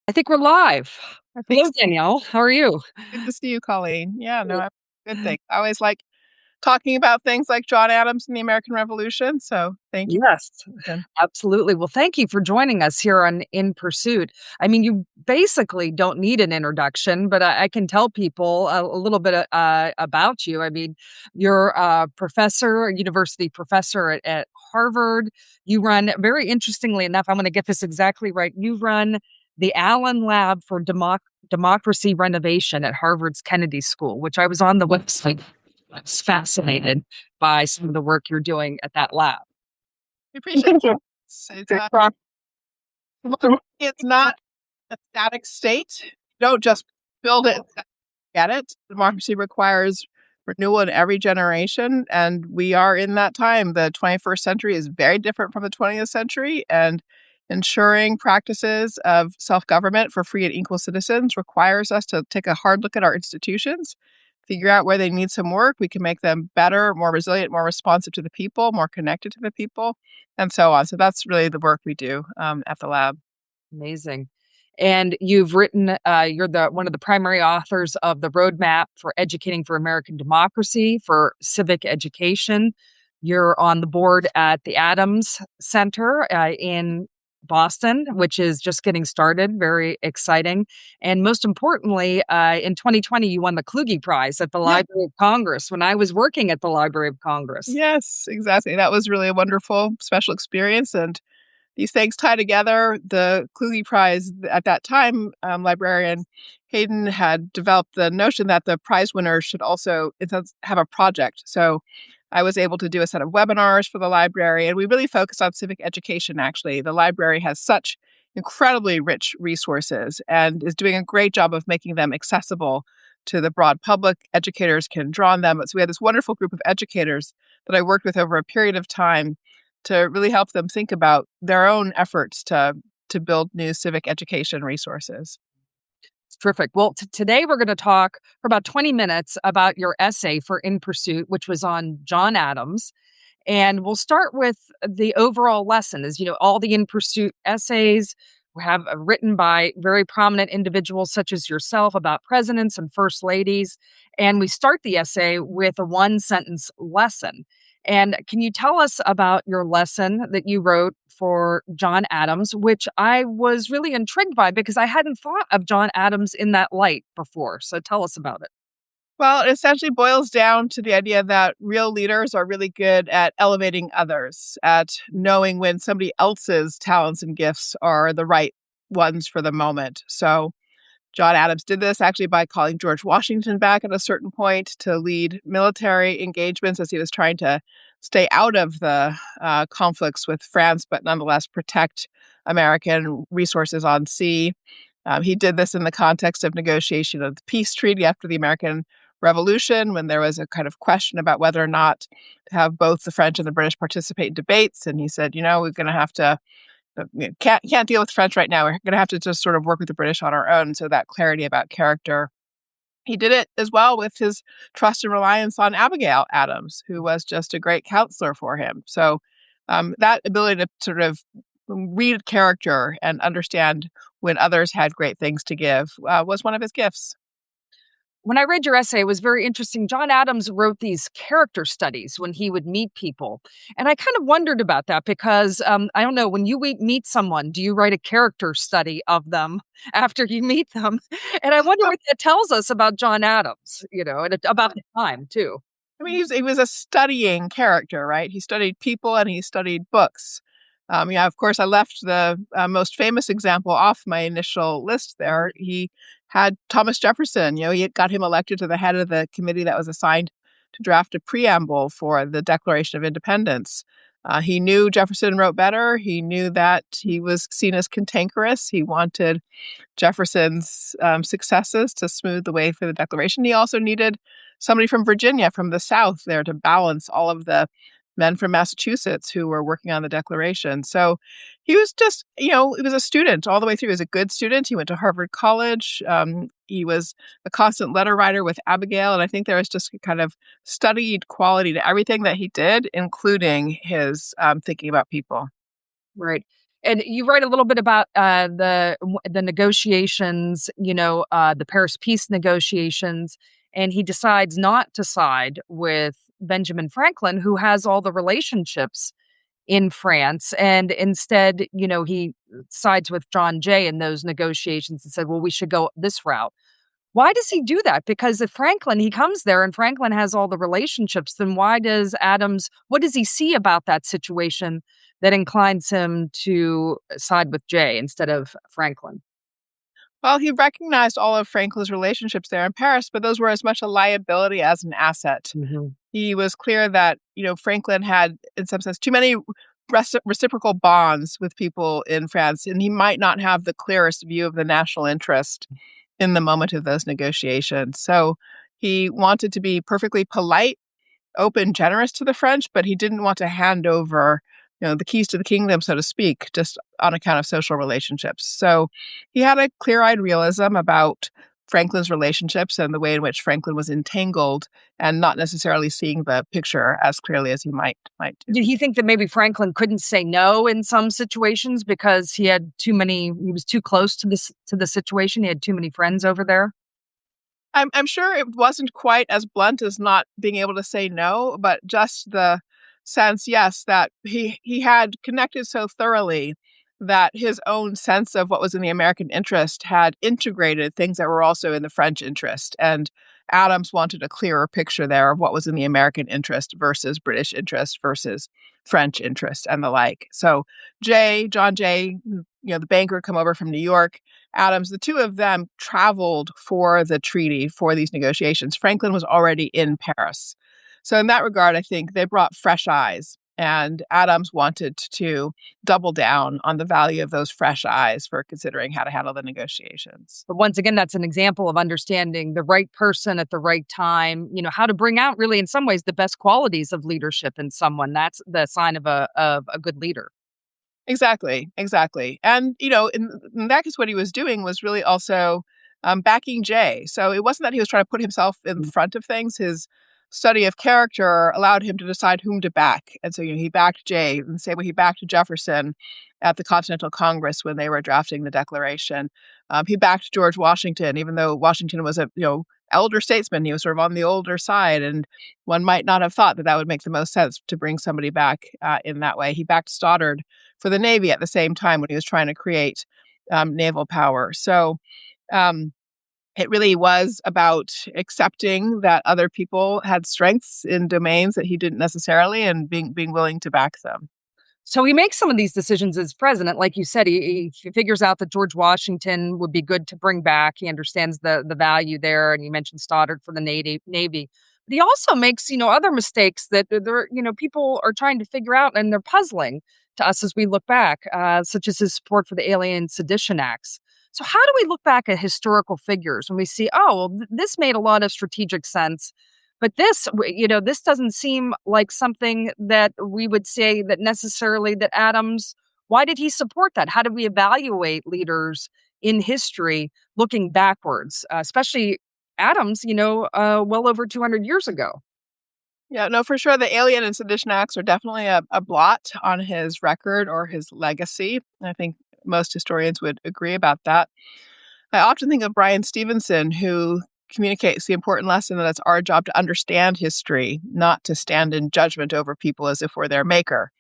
I think we're live. I think Hello, so. Danielle. How are you? Good to see you, Colleen. Yeah, no, Good. good thing. I always like talking about things like John Adams and the American Revolution. So thank you. Yes, Again. absolutely. Well, thank you for joining us here on In Pursuit. I mean, you basically don't need an introduction, but I can tell people a little bit about you. I mean, you're a professor, a university professor at Harvard. You run, very interestingly enough, I'm going to get this exactly right. You run the Allen Lab for Democracy Renovation at Harvard's Kennedy School, which I was on the website. I was fascinated by some of the work you're doing at that lab. We appreciate it. It's not a static state. You don't just build it, get it. Democracy requires renewal in every generation. And we are in that time. The 21st century is very different from the 20th century. And ensuring practices of self-government for free and equal citizens requires us to take a hard look at our institutions, figure out where they need some work. We can make them better, more resilient, more responsive to the people, more connected to the people, and so on. So that's really the work we do at the lab. Amazing. And you've written, you're the one of the primary authors of the Roadmap for Educating for American Democracy for Civic Education. You're on the board at the Adams Center in Boston, which is just getting started. Very exciting. And most importantly, in 2020, you won the Kluge Prize at the Yeah. Library of Congress when I was working at the Library of Congress. Yes, exactly. That was really a wonderful, special experience. And these things tie together. The Kluge Prize at that time, librarian Hayden had developed the notion that the prize winners should also have a project. So I was able to do a set of webinars for the library, and we really focused on civic education, actually. The library has such incredibly rich resources and is doing a great job of making them accessible to the broad public. Educators can draw on them. So we had this wonderful group of educators that I worked with over a period of time to really help them think about their own efforts to build new civic education resources. It's terrific. Well, today we're going to talk for about 20 minutes about your essay for In Pursuit, which was on John Adams. And we'll start with the overall lesson is, all the In Pursuit essays have written by very prominent individuals such as yourself about presidents and first ladies. And we start the essay with a one sentence lesson. And can you tell us about your lesson that you wrote for John Adams, which I was really intrigued by because I hadn't thought of John Adams in that light before. So tell us about it. Well, it essentially boils down to the idea that real leaders are really good at elevating others, at knowing when somebody else's talents and gifts are the right ones for the moment. So John Adams did this actually by calling George Washington back at a certain point to lead military engagements as he was trying to stay out of the conflicts with France, but nonetheless protect American resources on sea. He did this in the context of negotiation of the peace treaty after the American Revolution, when there was a kind of question about whether or not to have both the French and the British participate in debates. And he said, we're going to have to can't deal with French right now. We're going to have to just sort of work with the British on our own. So that clarity about character. He did it as well with his trust and reliance on Abigail Adams, who was just a great counselor for him. So that ability to sort of read character and understand when others had great things to give was one of his gifts. When I read your essay, it was very interesting. John Adams wrote these character studies when he would meet people. And I kind of wondered about that because I don't know, when you meet someone, do you write a character study of them after you meet them? And I wonder what that tells us about John Adams, and about the time too. I mean, he was a studying character, right? He studied people and he studied books. Of course, I left the most famous example off my initial list there. He had Thomas Jefferson. He had got him elected to the head of the committee that was assigned to draft a preamble for the Declaration of Independence. He knew Jefferson wrote better. He knew that he was seen as cantankerous. He wanted Jefferson's successes to smooth the way for the Declaration. He also needed somebody from Virginia, from the South, there to balance all of the men from Massachusetts who were working on the Declaration. So he was just, he was a student all the way through. He was a good student. He went to Harvard College. He was a constant letter writer with Abigail. And I think there was just a kind of studied quality to everything that he did, including his thinking about people. Right. And you write a little bit about the negotiations, the Paris peace negotiations, and he decides not to side with Benjamin Franklin, who has all the relationships in France, and instead, he sides with John Jay in those negotiations and said, "Well, we should go this route." Why does he do that? Because if he comes there and Franklin has all the relationships, then why does Adams, what does he see about that situation that inclines him to side with Jay instead of Franklin? Well, he recognized all of Franklin's relationships there in Paris, but those were as much a liability as an asset. Mhm. He was clear that, Franklin had, in some sense, too many reciprocal bonds with people in France, and he might not have the clearest view of the national interest in the moment of those negotiations. So he wanted to be perfectly polite, open, generous to the French, but he didn't want to hand over, the keys to the kingdom, so to speak, just on account of social relationships. So he had a clear-eyed realism about Franklin's relationships and the way in which Franklin was entangled, and not necessarily seeing the picture as clearly as he might do. Did he think that maybe Franklin couldn't say no in some situations because he was too close to the situation? He had too many friends over there? I'm sure it wasn't quite as blunt as not being able to say no, but just the sense, yes, that he had connected so thoroughly that his own sense of what was in the American interest had integrated things that were also in the French interest. And Adams wanted a clearer picture there of what was in the American interest versus British interest versus French interest and the like. So John Jay, the banker, come over from New York. Adams, the two of them traveled for the treaty, for these negotiations. Franklin was already in Paris. So in that regard, I think they brought fresh eyes. And Adams wanted to double down on the value of those fresh eyes for considering how to handle the negotiations. But once again, that's an example of understanding the right person at the right time, how to bring out really, in some ways, the best qualities of leadership in someone. That's the sign of a good leader. Exactly, exactly. And, in that case, what he was doing was really also backing Jay. So it wasn't that he was trying to put himself in front of things. His study of character allowed him to decide whom to back. And so, he backed Jay, and same way he backed Jefferson at the Continental Congress when they were drafting the Declaration. He backed George Washington, even though Washington was a, elder statesman. He was sort of on the older side, and one might not have thought that would make the most sense to bring somebody back in that way. He backed Stoddard for the Navy at the same time when he was trying to create naval power. So it really was about accepting that other people had strengths in domains that he didn't necessarily, and being willing to back them. So he makes some of these decisions as president. Like you said, he figures out that George Washington would be good to bring back. He understands the value there. And you mentioned Stoddard for the Navy. But he also makes, other mistakes that people are trying to figure out, and they're puzzling to us as we look back, such as his support for the Alien and Sedition Acts. So how do we look back at historical figures when we see, oh, well, this made a lot of strategic sense, but this doesn't seem like something that we would say that necessarily that Adams, why did he support that? How do we evaluate leaders in history looking backwards, especially Adams, well over 200 years ago? Yeah, no, for sure. The Alien and Sedition Acts are definitely a blot on his record or his legacy. I think most historians would agree about that. I often think of Brian Stevenson, who communicates the important lesson that it's our job to understand history, not to stand in judgment over people as if we're their maker.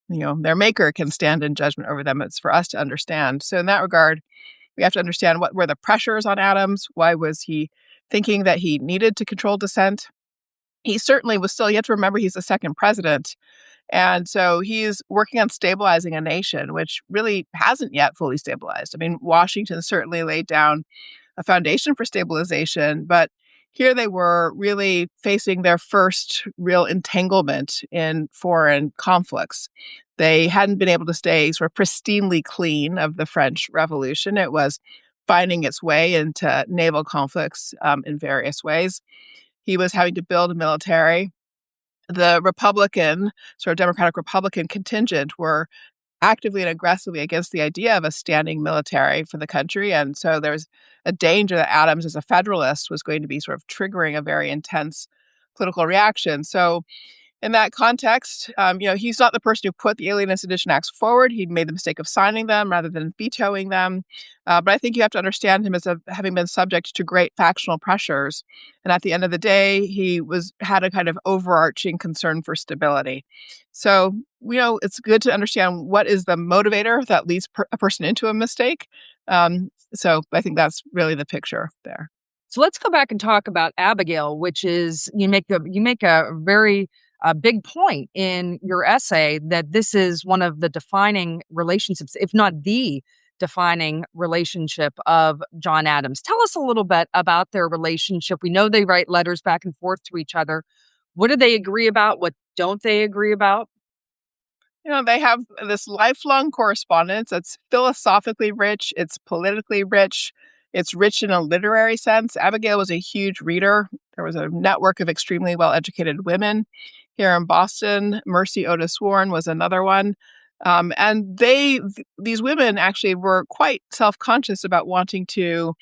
Their maker can stand in judgment over them. It's for us to understand. So in that regard, we have to understand what were the pressures on Adams. Why was he thinking that he needed to control dissent? He certainly was still, you have to remember, he's the second president. And so he's working on stabilizing a nation, which really hasn't yet fully stabilized. I mean, Washington certainly laid down a foundation for stabilization, but here they were really facing their first real entanglement in foreign conflicts. They hadn't been able to stay sort of pristinely clean of the French Revolution. It was finding its way into naval conflicts in various ways. He was having to build a military. The Republican, sort of Democratic Republican contingent were actively and aggressively against the idea of a standing military for the country. And so there's a danger that Adams, as a Federalist, was going to be sort of triggering a very intense political reaction. So in that context, he's not the person who put the Alien and Sedition Acts forward. He made the mistake of signing them rather than vetoing them. But I think you have to understand him as having been subject to great factional pressures. And at the end of the day, he had a kind of overarching concern for stability. So, it's good to understand what is the motivator that leads a person into a mistake. So I think that's really the picture there. So let's go back and talk about Abigail, which is you make a very big point in your essay that this is one of the defining relationships, if not the defining relationship of John Adams. Tell us a little bit about their relationship. We know they write letters back and forth to each other. What do they agree about? What don't they agree about? They have this lifelong correspondence. It's philosophically rich. It's politically rich. It's rich in a literary sense. Abigail was a huge reader. There was a network of extremely well-educated women here in Boston. Mercy Otis Warren was another one. And these women actually were quite self-conscious about wanting to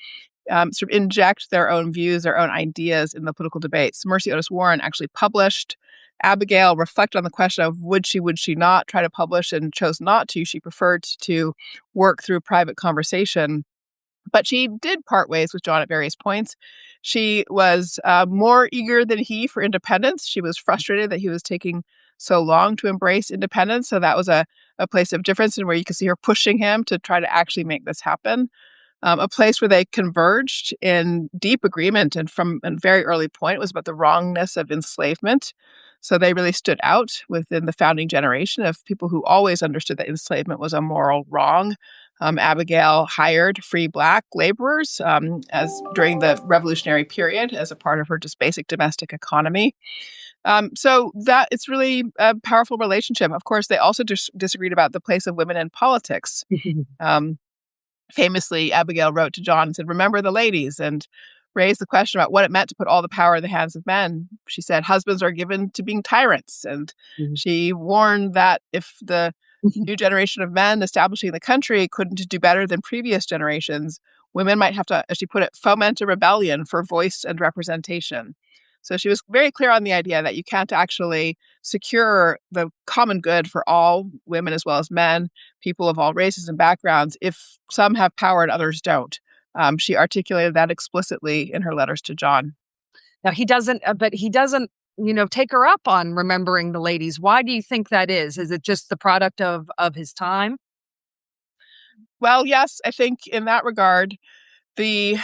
sort of inject their own views, their own ideas in the political debates. Mercy Otis Warren actually published. Abigail reflected on the question of would she not try to publish, and chose not to. She preferred to work through private conversation. But she did part ways with John at various points. She was more eager than he for independence. She was frustrated that he was taking so long to embrace independence. So that was a place of difference, and where you could see her pushing him to try to actually make this happen. A place where they converged in deep agreement, and from a very early point, it was about the wrongness of enslavement. So they really stood out within the founding generation of people who always understood that enslavement was a moral wrong. Abigail hired free Black laborers as during the Revolutionary period as a part of her just basic domestic economy. So that it's really a powerful relationship. Of course, they also disagreed about the place of women in politics. Famously, Abigail wrote to John and said, "Remember the ladies," and raised the question about what it meant to put all the power in the hands of men. She said, "Husbands are given to being tyrants." And she warned that if the new generation of men establishing the country couldn't do better than previous generations, women might have to, as she put it, foment a rebellion for voice and representation. So she was very clear on the idea that you can't actually secure the common good for all women as well as men, people of all races and backgrounds, if some have power and others don't. She articulated that explicitly in her letters to John. Now but he doesn't, take her up on remembering the ladies. Why do you think that is? Is it just the product of his time? Well, yes, I think in that regard, the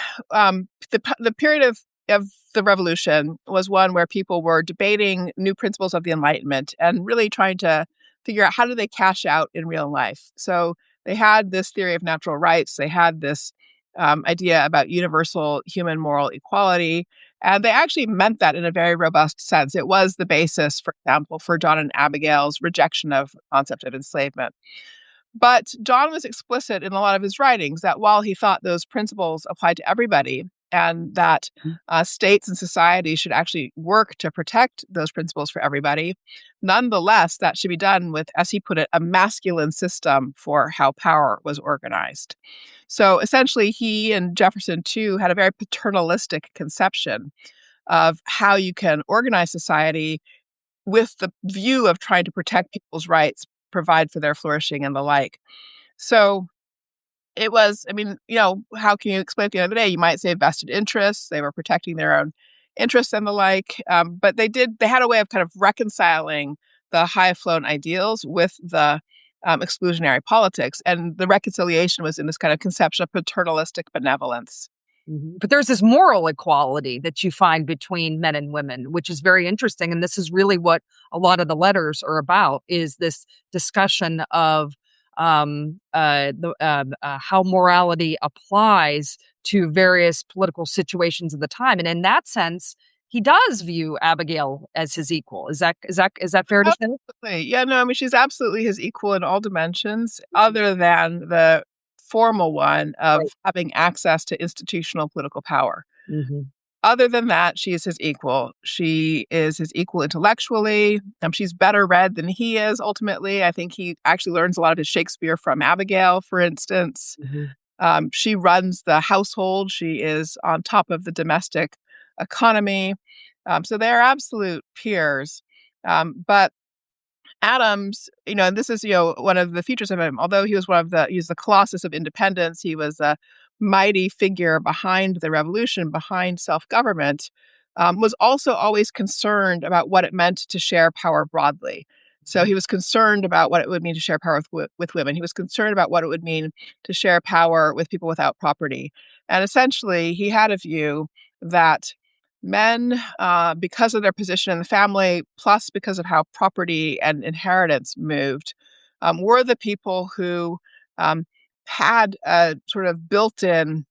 period of the revolution was one where people were debating new principles of the Enlightenment and really trying to figure out how do they cash out in real life. So they had this theory of natural rights. They had this idea about universal human moral equality. And they actually meant that in a very robust sense. It was the basis, for example, for John and Abigail's rejection of the concept of enslavement. But John was explicit in a lot of his writings that while he thought those principles applied to everybody, and that states and society should actually work to protect those principles for everybody, nonetheless, that should be done with, as he put it, a masculine system for how power was organized. So essentially, he and Jefferson, too, had a very paternalistic conception of how you can organize society with the view of trying to protect people's rights, provide for their flourishing, and the like. So it was, how can you explain at the end of the day? You might say vested interests. They were protecting their own interests and the like. But they had a way of kind of reconciling the high-flown ideals with the exclusionary politics. And the reconciliation was in this kind of conception of paternalistic benevolence. But there's this moral equality that you find between men and women, which is very interesting. And this is really what a lot of the letters are about, is this discussion of how morality applies to various political situations of the time. And in that sense, he does view Abigail as his equal. Is that fair to say? Absolutely. Yeah, no, she's absolutely his equal in all dimensions, other than the formal one of having access to institutional political power. Other than that, she is his equal. She is his equal intellectually. She's better read than he is, ultimately. I think he actually learns a lot of his Shakespeare from Abigail, for instance. She runs the household. She is on top of the domestic economy. So they're absolute peers. But Adams, and this is, one of the features of him. Although he's the colossus of independence, he was a mighty figure behind the revolution, behind self-government, was also always concerned about what it meant to share power broadly. So he was concerned about what it would mean to share power with women. He was concerned about what it would mean to share power with people without property. And essentially, he had a view that men, because of their position in the family, plus because of how property and inheritance moved, were the people who had a sort of built-in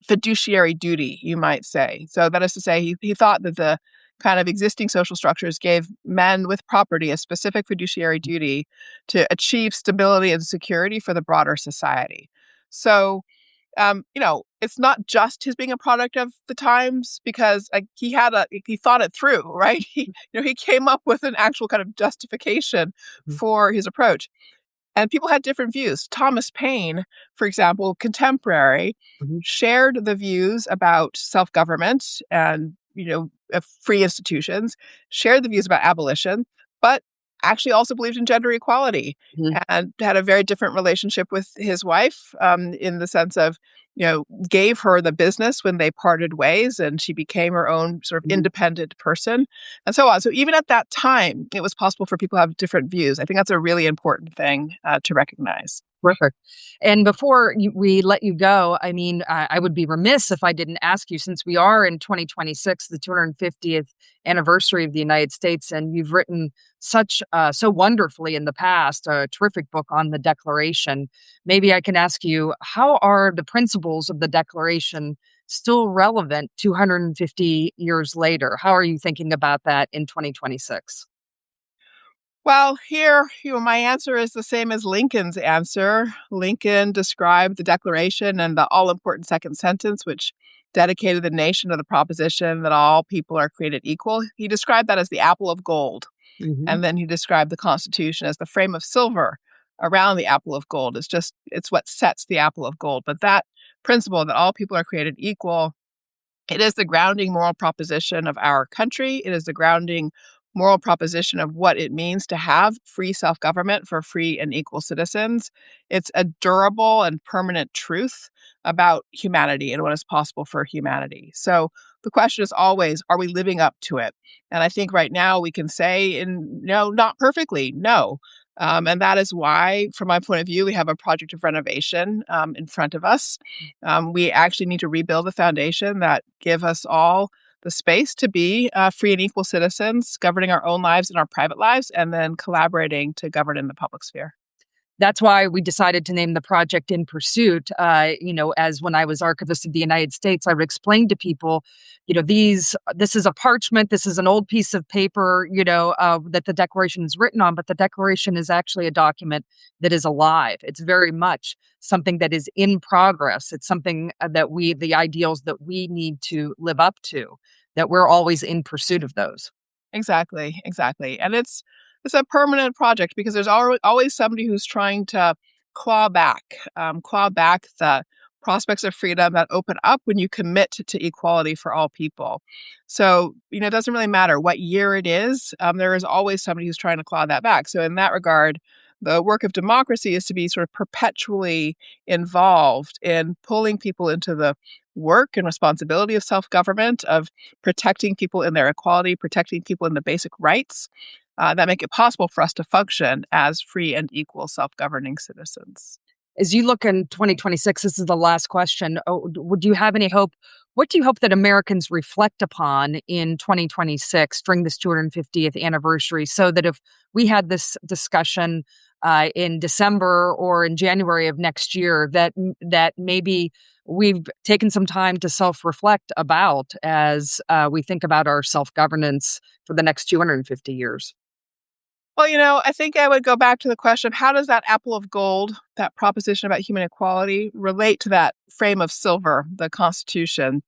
fiduciary duty, you might say. So that is to say, he thought that the kind of existing social structures gave men with property a specific fiduciary duty to achieve stability and security for the broader society. So it's not just his being a product of the times, because he thought it through, right? He came up with an actual kind of justification for his approach. And people had different views. Thomas Paine, for example, contemporary, shared the views about self-government and, free institutions, shared the views about abolition, but actually also believed in gender equality and had a very different relationship with his wife, in the sense of, gave her the business when they parted ways and she became her own sort of independent person and so on. So even at that time, it was possible for people to have different views. I think that's a really important thing to recognize. Perfect. And before we let you go, I mean, I would be remiss if I didn't ask you, since we are in 2026, the 250th anniversary of the United States, and you've written so wonderfully in the past, a terrific book on the Declaration. Maybe I can ask you, how are the principles of the Declaration still relevant 250 years later? How are you thinking about that in 2026? Well, here, my answer is the same as Lincoln's answer. Lincoln described the Declaration and the all-important second sentence, which dedicated the nation to the proposition that all people are created equal. He described that as the apple of gold. And then he described the Constitution as the frame of silver around the apple of gold. It's what sets the apple of gold. But that principle that all people are created equal, it is the grounding moral proposition of our country. It is the grounding moral proposition of what it means to have free self-government for free and equal citizens. It's a durable and permanent truth about humanity and what is possible for humanity. So the question is always, are we living up to it? And I think right now we can say, no, not perfectly, no. And that is why, from my point of view, we have a project of renovation in front of us. We actually need to rebuild the foundation that give us all the space to be free and equal citizens, governing our own lives and our private lives, and then collaborating to govern in the public sphere. That's why we decided to name the project In Pursuit. As when I was Archivist of the United States, I would explain to people, this is a parchment, this is an old piece of paper, that the Declaration is written on, but the Declaration is actually a document that is alive. It's very much something that is in progress. It's something that the ideals that we need to live up to, that we're always in pursuit of those. Exactly. And it's a permanent project because there's always somebody who's trying to claw back the prospects of freedom that open up when you commit to equality for all people. So, it doesn't really matter what year it is. There is always somebody who's trying to claw that back. So in that regard, the work of democracy is to be sort of perpetually involved in pulling people into the work and responsibility of self-government, of protecting people in their equality, protecting people in the basic rights that make it possible for us to function as free and equal self-governing citizens. As you look in 2026, this is the last question. Would you have any hope? What do you hope that Americans reflect upon in 2026 during this 250th anniversary, so that if we had this discussion in December or in January of next year, that maybe we've taken some time to self-reflect about as we think about our self-governance for the next 250 years? Well, I think I would go back to the question, how does that apple of gold, that proposition about human equality, relate to that frame of silver, the Constitution?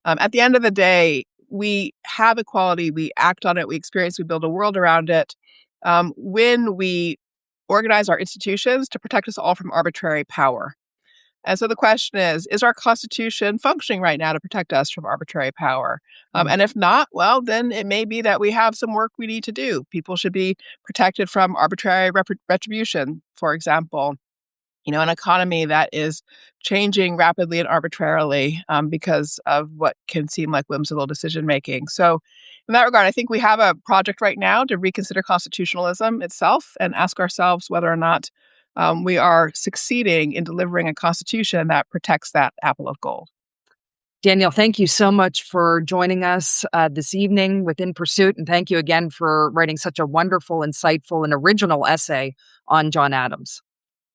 At the end of the day, we have equality, we act on it, we experience, we build a world around it. When we organize our institutions to protect us all from arbitrary power. And so the question is our Constitution functioning right now to protect us from arbitrary power? Mm. And if not, well, then it may be that we have some work we need to do. People should be protected from arbitrary retribution, for example. An economy that is changing rapidly and arbitrarily because of what can seem like whimsical decision making. So, in that regard, I think we have a project right now to reconsider constitutionalism itself and ask ourselves whether or not we are succeeding in delivering a constitution that protects that apple of gold. Danielle, thank you so much for joining us this evening with In Pursuit. And thank you again for writing such a wonderful, insightful, and original essay on John Adams.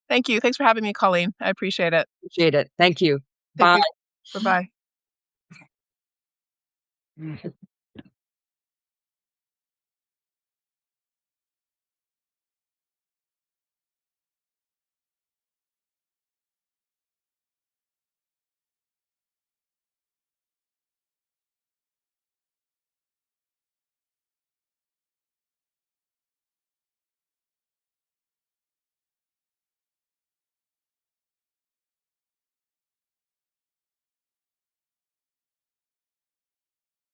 Thank you. Thanks for having me, Colleen. I appreciate it. Appreciate it. Thank you. Take Bye. care. Bye-bye.